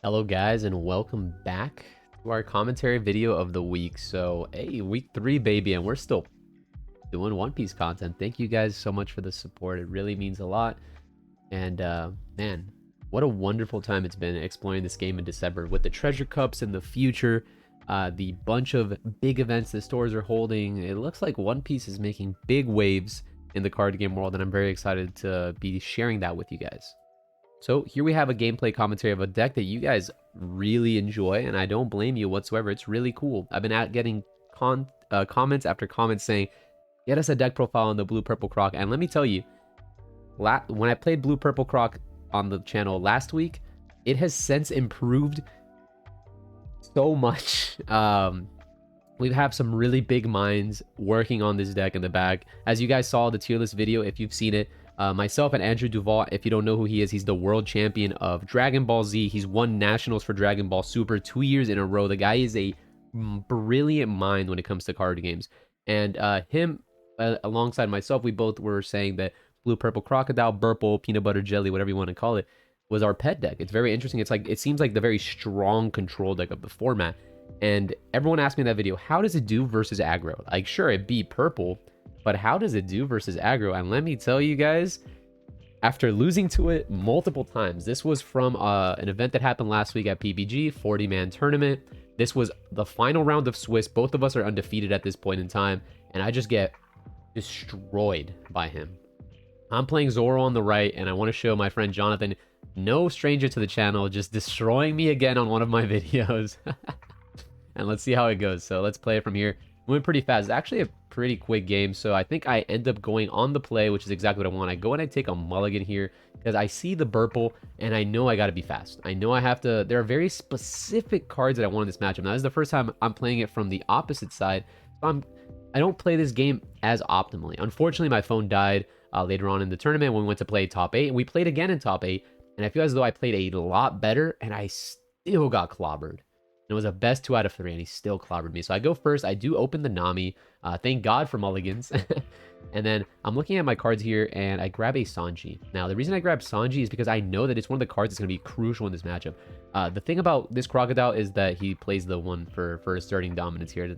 Hello guys and welcome back to our commentary video of the week. So, hey, week 3 baby, and we're still doing One Piece content. Thank you guys so much for the support. It really means a lot. And man, what a wonderful time it's been exploring this game in December with the treasure cups in the future, the bunch of big events the stores are holding. It looks like One Piece is making big waves in the card game world, and I'm very excited to be sharing that with you guys. So here we have a gameplay commentary of a deck that you guys really enjoy, and I don't blame you whatsoever. It's really cool. I've been getting comments after comments saying, get us a deck profile on the Blue Purple Croc. And let me tell you, when I played Blue Purple Croc on the channel last week, it has since improved so much. We have some really big minds working on this deck in the back. As you guys saw the tier list video, if you've seen it, myself and Andrew Duval, if you don't know who he is, he's the world champion of Dragon Ball Z. He's won nationals for Dragon Ball Super 2 years in a row. The guy is a brilliant mind when it comes to card games. And him, alongside myself, we both were saying that Blue Purple Crocodile, Burple, Peanut Butter Jelly, whatever you want to call it, was our pet deck. It's very interesting. It seems like the very strong control deck of the format. And everyone asked me in that video, how does it do versus aggro? Like, sure, it beat purple, but how does it do versus aggro? And let me tell you guys, after losing to it multiple times, this was from an event that happened last week at PBG, 40-man tournament. This was the final round of Swiss. Both of us are undefeated at this point in time, and I just get destroyed by him. I'm playing Zoro on the right, and I want to show my friend Jonathan, no stranger to the channel, just destroying me again on one of my videos. And let's see how it goes. So let's play it from here. Moving pretty fast. It's actually a pretty quick game, so I think I end up going on the play, which is exactly what I want. I go and I take a mulligan here because I see the Burple, and I know I got to be fast. I know I have to. There are very specific cards that I want in this matchup. Now, this is the first time I'm playing it from the opposite side, so I don't play this game as optimally. Unfortunately, my phone died later on in the tournament when we went to play top 8, and we played again in top 8, and I feel as though I played a lot better, and I still got clobbered. It was a best 2 out of 3, and he still clobbered me. So I go first. I do open the Nami. Thank God for mulligans. And then I'm looking at my cards here, and I grab a Sanji. Now, the reason I grab Sanji is because I know that it's one of the cards that's going to be crucial in this matchup. The thing about this Crocodile is that he plays the one for asserting dominance here.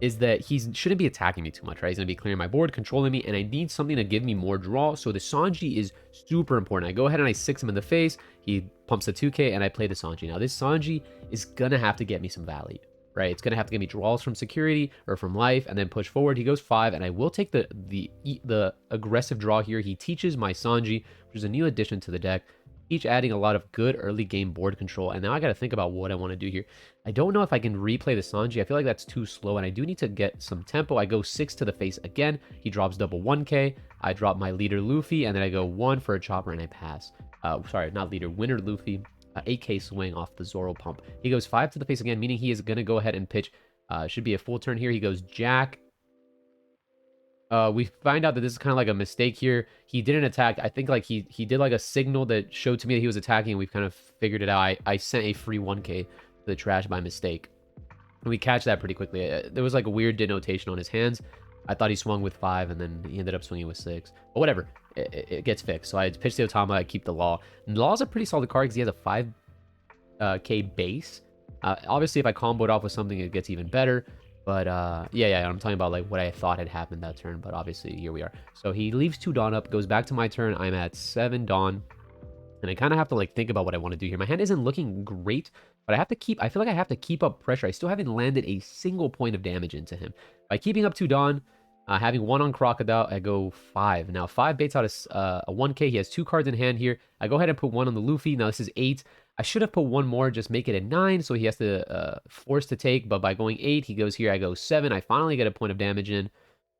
Is that he shouldn't be attacking me too much, right? He's going to be clearing my board, controlling me, and I need something to give me more draw. So the Sanji is super important. I go ahead and I 6 him in the face. He pumps a 2k, and I play the Sanji. Now, this Sanji is going to have to get me some value, right? It's going to have to get me draws from security or from life, and then push forward. He goes 5, and I will take the aggressive draw here. He teaches my Sanji, which is a new addition to the deck. Each adding a lot of good early game board control. And now I got to think about what I want to do here. I don't know if I can replay the Sanji. I feel like that's too slow, and I do need to get some tempo. I go 6 to the face again. He drops double 1k. I drop my leader Luffy, and then I go 1 for a chopper, and I pass. Sorry, not leader, winner Luffy. 8k swing off the Zoro pump. He goes 5 to the face again, meaning he is going to go ahead and pitch. Should be a full turn here. He goes Jack. We find out that this is kind of like a mistake here. He didn't attack. I think like he did like a signal that showed to me that he was attacking. We've kind of figured it out. I sent a free 1k to the trash by mistake. And we catch that pretty quickly. There was like a weird denotation on his hands. I thought he swung with 5, and then he ended up swinging with 6. But whatever. It gets fixed. So I pitch the Otama. I keep the Law. And Law's a pretty solid card because he has a 5k base. Obviously, if I combo it off with something, it gets even better. But yeah, I'm talking about like what I thought had happened that turn, but obviously here we are. So he leaves 2 Dawn up, goes back to my turn. I'm at 7 Dawn, and I kind of have to like think about what I want to do here. My hand isn't looking great, but I feel like I have to keep up pressure. I still haven't landed a single point of damage into him. By keeping up 2 Dawn, having 1 on Crocodile, I go 5. Now 5 baits out a 1k. He has 2 cards in hand here. I go ahead and put 1 on the Luffy. Now this is 8. I should have put 1 more, just make it a 9, so he has to force to take, but by going 8, he goes here, I go 7. I finally get a point of damage in,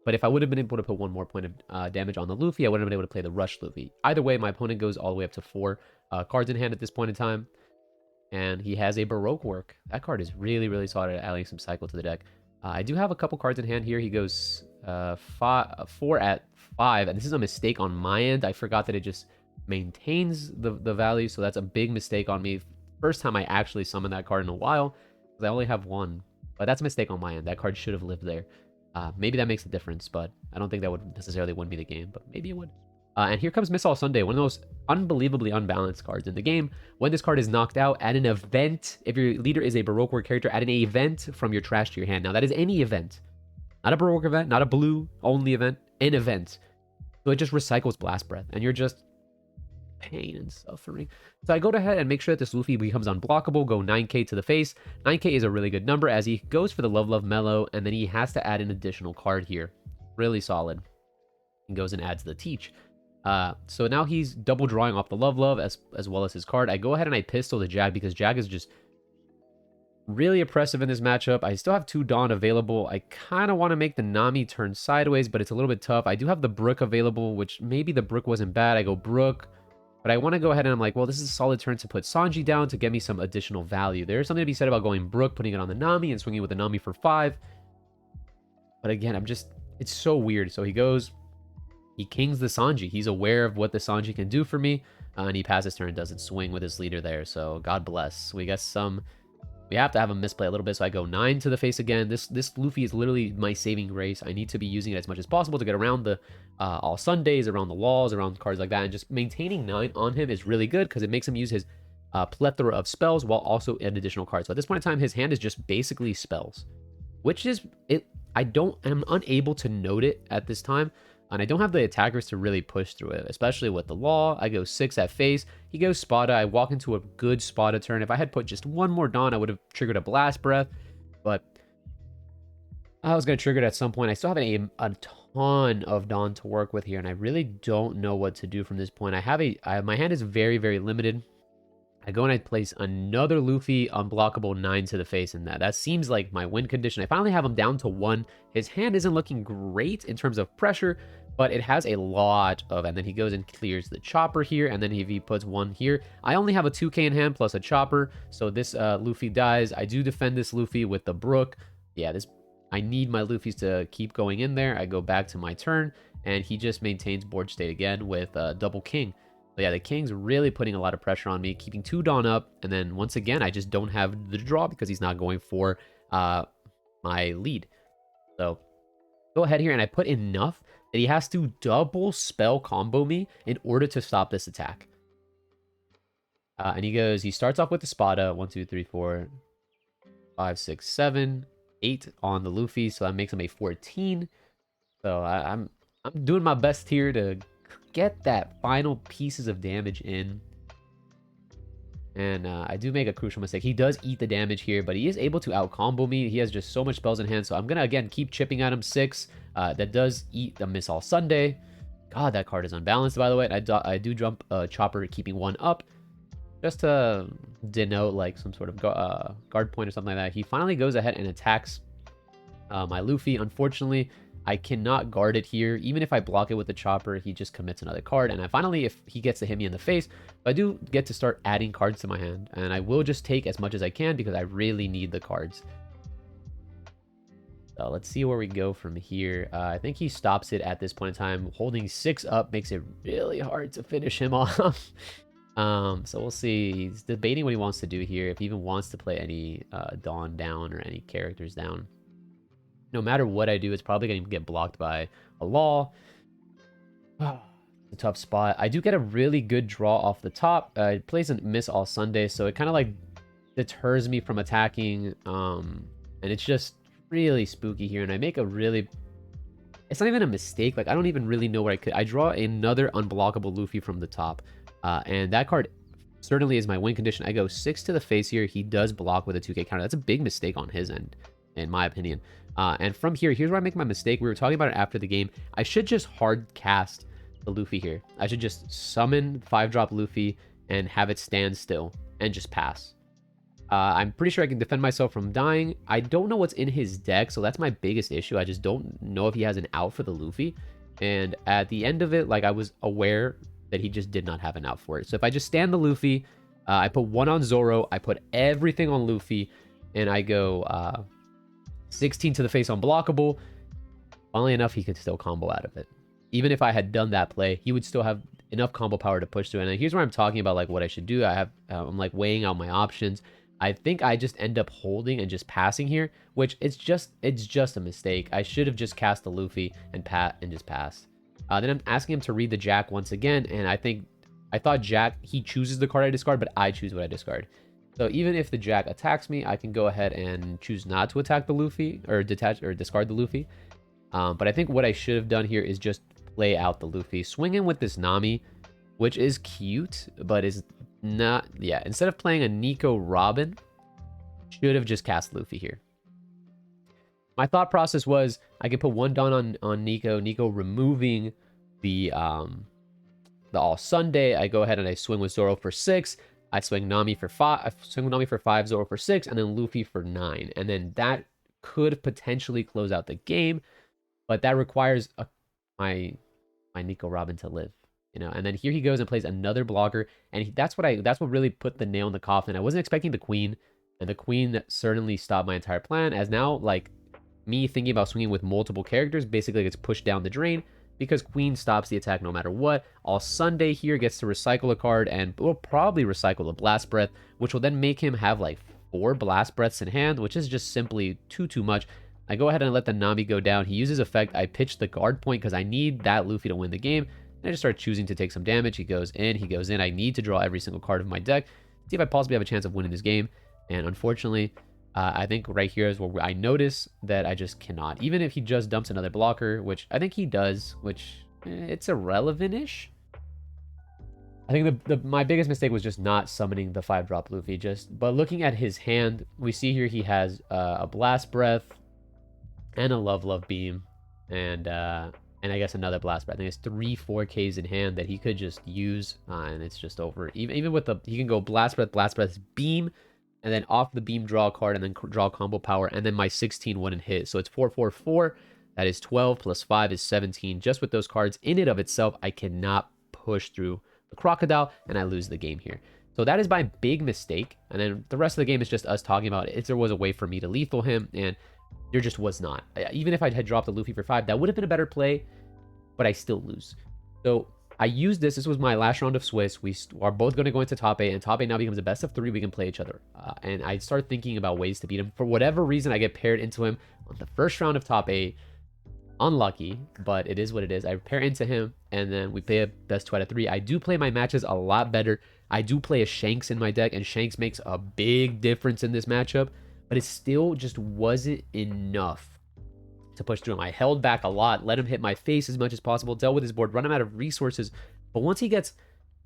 but if I would have been able to put 1 more point of damage on the Luffy, I wouldn't have been able to play the Rush Luffy. Either way, my opponent goes all the way up to 4 cards in hand at this point in time, and he has a Baroque Work. That card is really, really solid at adding some cycle to the deck. I do have a couple cards in hand here. He goes 4 at 5, and this is a mistake on my end. I forgot that it just maintains the value, so that's a big mistake on me. First time I actually summoned that card in a while, because I only have 1, but that's a mistake on my end. That card should have lived there. Maybe that makes a difference, but I don't think that would necessarily win me the game, but maybe it would. And here comes Miss All Sunday, one of the most unbelievably unbalanced cards in the game. When this card is knocked out at an event, if your leader is a Baroque War character, add an event from your trash to your hand. Now, that is any event. Not a Baroque event, not a blue-only event, an event. So it just recycles Blast Breath, and you're just pain and suffering. So I go ahead and make sure that this Luffy becomes unblockable, go 9k to the face. 9k is a really good number as he goes for the Love Mellow, and then he has to add an additional card here. Really solid. And goes and adds the Teach. So now he's double drawing off the Love as well as his card. I go ahead and I pistol the Jag because Jag is just really oppressive in this matchup. I still have 2 Dawn available. I kind of want to make the Nami turn sideways, but it's a little bit tough. I do have the Brook available, which maybe the Brook wasn't bad. I go Brook. But I want to go ahead and I'm like, well, this is a solid turn to put Sanji down to get me some additional value. There's something to be said about going Brook, putting it on the Nami, and swinging with the Nami for 5. But again, it's so weird. So he kings the Sanji. He's aware of what the Sanji can do for me. And he passes turn and doesn't swing with his leader there. So God bless. We have to have him misplay a little bit. So I go 9 to the face again. This Luffy is literally my saving grace. I need to be using it as much as possible to get around the all Sundays, around the walls, around cards like that. And just maintaining 9 on him is really good because it makes him use his plethora of spells while also an additional card. So at this point in time, his hand is just basically spells, which is it. I'm unable to note it at this time. And I don't have the attackers to really push through it, especially with the Law. I go 6 at face. He goes Spada. I walk into a good Spada turn. If I had put just one more Dawn, I would have triggered a Blast Breath. But I was going to trigger it at some point. I still have a ton of Dawn to work with here, and I really don't know what to do from this point. My hand is very, very limited. I go and I place another Luffy unblockable 9 to the face, and that seems like my win condition. I finally have him down to 1. His hand isn't looking great in terms of pressure, but it has a lot of, and then he goes and clears the Chopper here, and then if he puts 1 here, I only have a 2k in hand plus a Chopper, so this Luffy dies. I do defend this Luffy with the Brook. Yeah, I need my Luffys to keep going in there. I go back to my turn, and he just maintains board state again with double King. So yeah, the King's really putting a lot of pressure on me, keeping 2 Dawn up, and then once again, I just don't have the draw because he's not going for my lead. So go ahead here, and I put enough that he has to double spell combo me in order to stop this attack. And he starts off with the Spada, 1, 2, 3, 4, 5, 6, 7, 8 on the Luffy, so that makes him a 14. So I'm doing my best here to get that final pieces of damage in. And I do make a crucial mistake. He does eat the damage here, but he is able to out-combo me. He has just so much spells in hand, so I'm going to, again, keep chipping at him. 6. That does eat the Miss All Sunday. God, that card is unbalanced, by the way. I do jump Chopper, keeping 1 up, just to denote, like, some sort of guard point or something like that. He finally goes ahead and attacks my Luffy. Unfortunately, I cannot guard it here. Even if I block it with the Chopper, he just commits another card. And finally, if he gets to hit me in the face, I do get to start adding cards to my hand. And I will just take as much as I can because I really need the cards. So let's see where we go from here. I think he stops it at this point in time. Holding 6 up makes it really hard to finish him off. So we'll see. He's debating what he wants to do here. If he even wants to play any Dawn down or any characters down. No matter what I do, it's probably going to get blocked by a Law. A tough spot. I do get a really good draw off the top. It plays a Miss All Sunday, so it kind of like deters me from attacking. And it's just really spooky here. And I make a really... It's not even a mistake. Like, I don't even really know what I could... I draw another unblockable Luffy from the top. And that card certainly is my win condition. I go 6 to the face here. He does block with a 2k counter. That's a big mistake on his end, in my opinion. And from here, here's where I make my mistake. We were talking about it after the game. I should just hard cast the Luffy here. I should just summon 5-drop Luffy and have it stand still and just pass. I'm pretty sure I can defend myself from dying. I don't know what's in his deck, so that's my biggest issue. I just don't know if he has an out for the Luffy. And at the end of it, like, I was aware that he just did not have an out for it. So if I just stand the Luffy, I put 1 on Zoro, I put everything on Luffy, and I go 16 to the face unblockable. Funnily enough, he could still combo out of it. Even if I had done that play, he would still have enough combo power to push through. And here's where I'm talking about like what I should do. I'm like weighing out my options. I think I just end up holding and just passing here, which it's just a mistake. I should have just cast the Luffy and just passed. Then I'm asking him to read the Jack once again, and I thought Jack, he chooses the card I discard, but I choose what I discard. So even if the Jack attacks me, I can go ahead and choose not to attack the Luffy, or discard the Luffy. But I think what I should have done here is just play out the Luffy. Swing in with this Nami, which is cute, but is not... Yeah, instead of playing a Nico Robin, should have just cast Luffy here. My thought process was I could put one Dawn on Nico. Nico removing the All Sunday. I go ahead and I swing with Zoro for 6. I swing Nami for 5. I swing Nami for 5, Zoro for 6, and then Luffy for 9. And then that could potentially close out the game, but that requires my Nico Robin to live, you know. And then here he goes and plays another blocker, and that's what really put the nail in the coffin. I wasn't expecting the Queen, and the Queen certainly stopped my entire plan. As now, like, me thinking about swinging with multiple characters basically gets pushed down the drain because Queen stops the attack no matter what. All Sunday here gets to recycle a card and will probably recycle the Blast Breath, which will then make him have like 4 Blast Breaths in hand, which is just simply too much. I go ahead and let the Nami go down. He uses effect. I pitch the guard point because I need that Luffy to win the game. And I just start choosing to take some damage. He goes in, he goes in. I need to draw every single card of my deck, see if I possibly have a chance of winning this game. And unfortunately, I think right here is where I notice that I just cannot. Even if he just dumps another blocker, which I think he does, which it's irrelevant-ish. I think my biggest mistake was just not summoning the 5-drop Luffy. But looking at his hand, we see here he has a Blast Breath and a Love Beam, and I guess another Blast Breath. I think it's 3 4Ks in hand that he could just use, and it's just over. Even with he can go Blast Breath, Beam, and then off the beam draw a card, and then draw combo power, and then my 16 wouldn't hit. So it's 4. That is 12 plus 5 is 17. Just with those cards in and of itself, I cannot push through the Crocodile, and I lose the game here. So that is my big mistake. And then the rest of the game is just us talking about if there was a way for me to lethal him, and there just was not. Even if I had dropped the Luffy for 5, that would have been a better play, but I still lose. So I used this. This was my last round of Swiss. We are both going to go into top 8, and top 8 now becomes a best of 3. We can play each other. And I start thinking about ways to beat him. For whatever reason, I get paired into him on the first round of top 8. Unlucky, but it is what it is. I pair into him, and then we play a best 2 out of 3. I do play my matches a lot better. I do play a Shanks in my deck, and Shanks makes a big difference in this matchup, but it still just wasn't enough to push through him. I held back a lot, let him hit my face as much as possible, dealt with his board, run him out of resources. But once he gets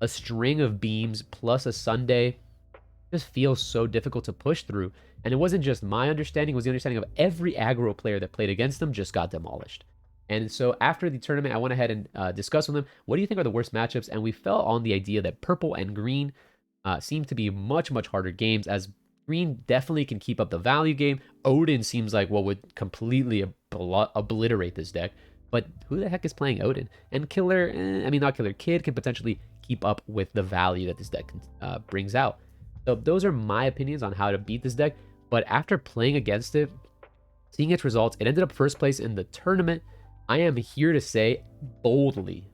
a string of beams plus a Sunday, it just feels so difficult to push through. And it wasn't just my understanding, it was the understanding of every aggro player that played against them just got demolished. And so after the tournament, I went ahead and discussed with them, what do you think are the worst matchups? And we fell on the idea that purple and green seem to be much harder games, as green definitely can keep up the value game. Odin seems like what would completely obliterate this deck. But who the heck is playing Odin? And Killer, not Killer, Kid can potentially keep up with the value that this deck brings out. So those are my opinions on how to beat this deck. But after playing against it, seeing its results, it ended up first place in the tournament. I am here to say boldly,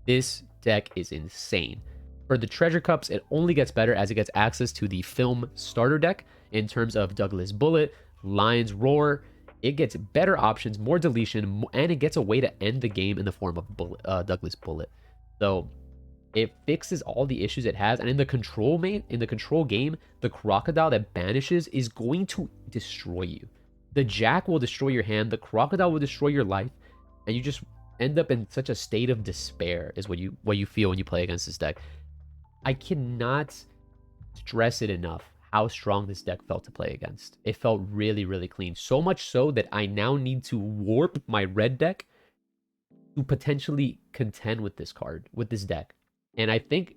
this deck is insane. For the Treasure Cups, it only gets better as it gets access to the film starter deck in terms of Douglas Bullet, Lion's Roar. It gets better options, more deletion, and it gets a way to end the game in the form of Douglas Bullet. So it fixes all the issues it has, and in the control game, the Crocodile that banishes is going to destroy you. The Jack will destroy your hand, the Crocodile will destroy your life, and you just end up in such a state of despair is what you feel when you play against this deck. I cannot stress it enough how strong this deck felt to play against. It felt really clean. So much so that I now need to warp my red deck to potentially contend with this deck. And I think,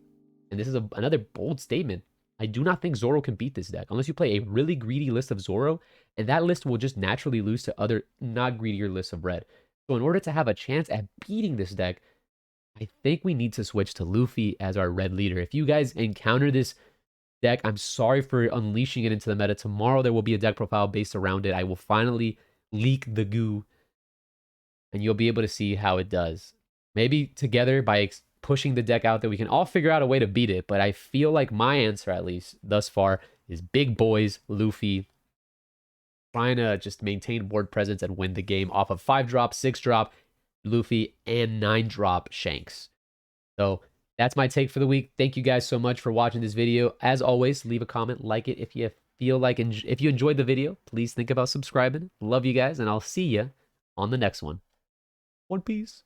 and this is another bold statement, I do not think Zoro can beat this deck unless you play a really greedy list of Zoro, and that list will just naturally lose to other not greedier lists of red. So in order to have a chance at beating this deck, I think we need to switch to Luffy as our red leader. If you guys encounter this deck, I'm sorry for unleashing it into the meta. Tomorrow there will be a deck profile based around it. I will finally leak the goo, and you'll be able to see how it does. Maybe together, by pushing the deck out there, we can all figure out a way to beat it. But I feel like my answer, at least thus far, is big boys, Luffy, trying to just maintain board presence and win the game off of 5-drop, 6-drop. Luffy, and 9-drop Shanks. So that's my take for the week. Thank you guys so much for watching this video. As always, leave a comment, like it if you feel like, if you enjoyed the video, please think about subscribing. Love you guys, and I'll see you on the next one. One Piece.